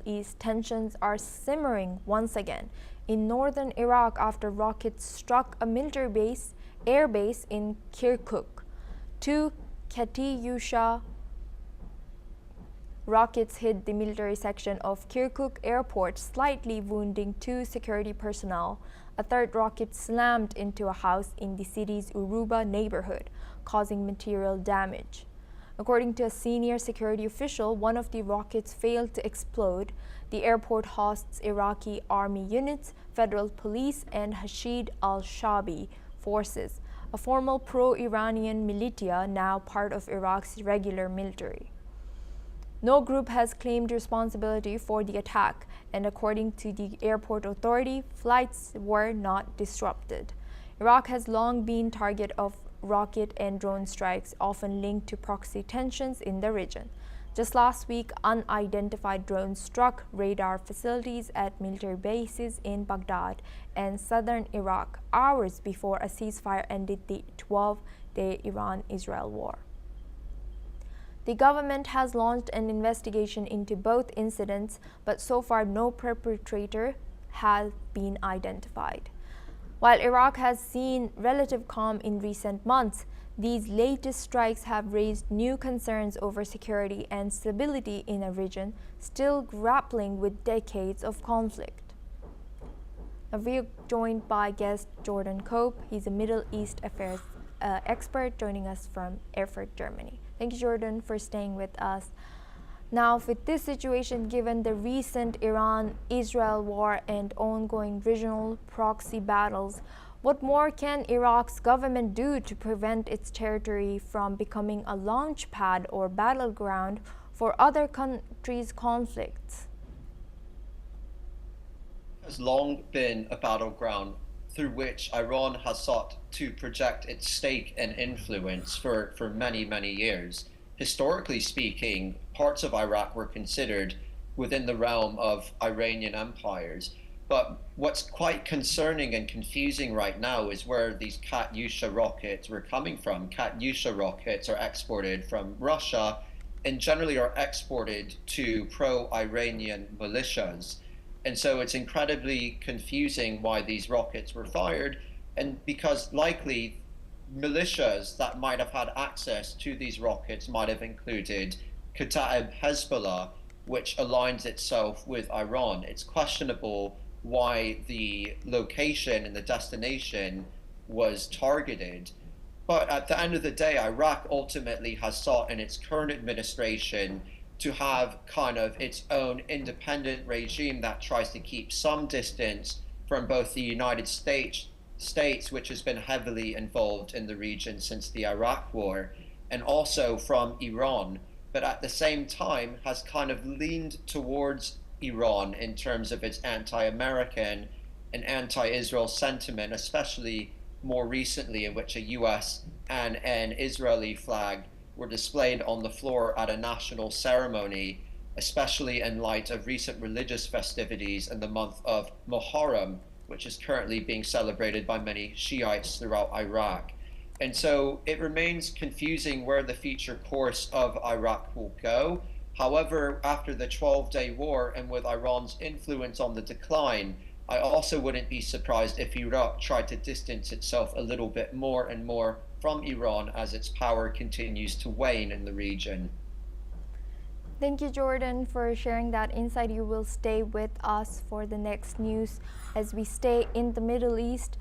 East, tensions are simmering once again in northern Iraq after rockets struck a military airbase in Kirkuk. Two Katyusha rockets hit the military section of Kirkuk airport, slightly wounding 2 security personnel. A third rocket slammed into a house in the city's Uruba neighborhood, causing material damage. According to a senior security official, one of the rockets failed to explode. The airport hosts Iraqi army units, federal police, and Hashid al-Shabi forces, a formal pro-Iranian militia now part of Iraq's regular military. No group has claimed responsibility for the attack, and according to the airport authority, flights were not disrupted. Iraq has long been target of rocket and drone strikes, often linked to proxy tensions in the region. Just last week, unidentified drones struck radar facilities at military bases in Baghdad and southern Iraq, hours before a ceasefire ended the 12-day Iran-Israel war. The government has launched an investigation into both incidents, but so far no perpetrator has been identified. While Iraq has seen relative calm in recent months, these latest strikes have raised new concerns over security and stability in a region still grappling with decades of conflict. Now we are joined by guest Jordan Cope. He's a Middle East affairs expert joining us from Erfurt, Germany. Thank you, Jordan, for staying with us. Now, with this situation, given the recent Iran-Israel war and ongoing regional proxy battles, what more can Iraq's government do to prevent its territory from becoming a launch pad or battleground for other countries' conflicts? It has long been a battleground through which Iran has sought to project its stake and influence for many, many years. Historically speaking, parts of Iraq were considered within the realm of Iranian empires. But what's quite concerning and confusing right now is where these Katyusha rockets were coming from. Katyusha rockets are exported from Russia and generally are exported to pro-Iranian militias. And so it's incredibly confusing why these rockets were fired, and because likely militias that might have had access to these rockets might have included Kataib Hezbollah, which aligns itself with Iran. It's questionable why the location and the destination was targeted. But at the end of the day, Iraq ultimately has sought in its current administration to have kind of its own independent regime that tries to keep some distance from both the United States, which has been heavily involved in the region since the Iraq War, and also from Iran, but at the same time has kind of leaned towards Iran in terms of its anti-American and anti-Israel sentiment, especially more recently, in which a US and an Israeli flag were displayed on the floor at a national ceremony, especially in light of recent religious festivities in the month of Muharram, which is currently being celebrated by many Shiites throughout Iraq. And so it remains confusing where the future course of Iraq will go. However, after the 12-day war and with Iran's influence on the decline, I also wouldn't be surprised if Iraq tried to distance itself a little bit more and more from Iran as its power continues to wane in the region. Thank you, Jordan, for sharing that insight. You will stay with us for the next news as we stay in the Middle East.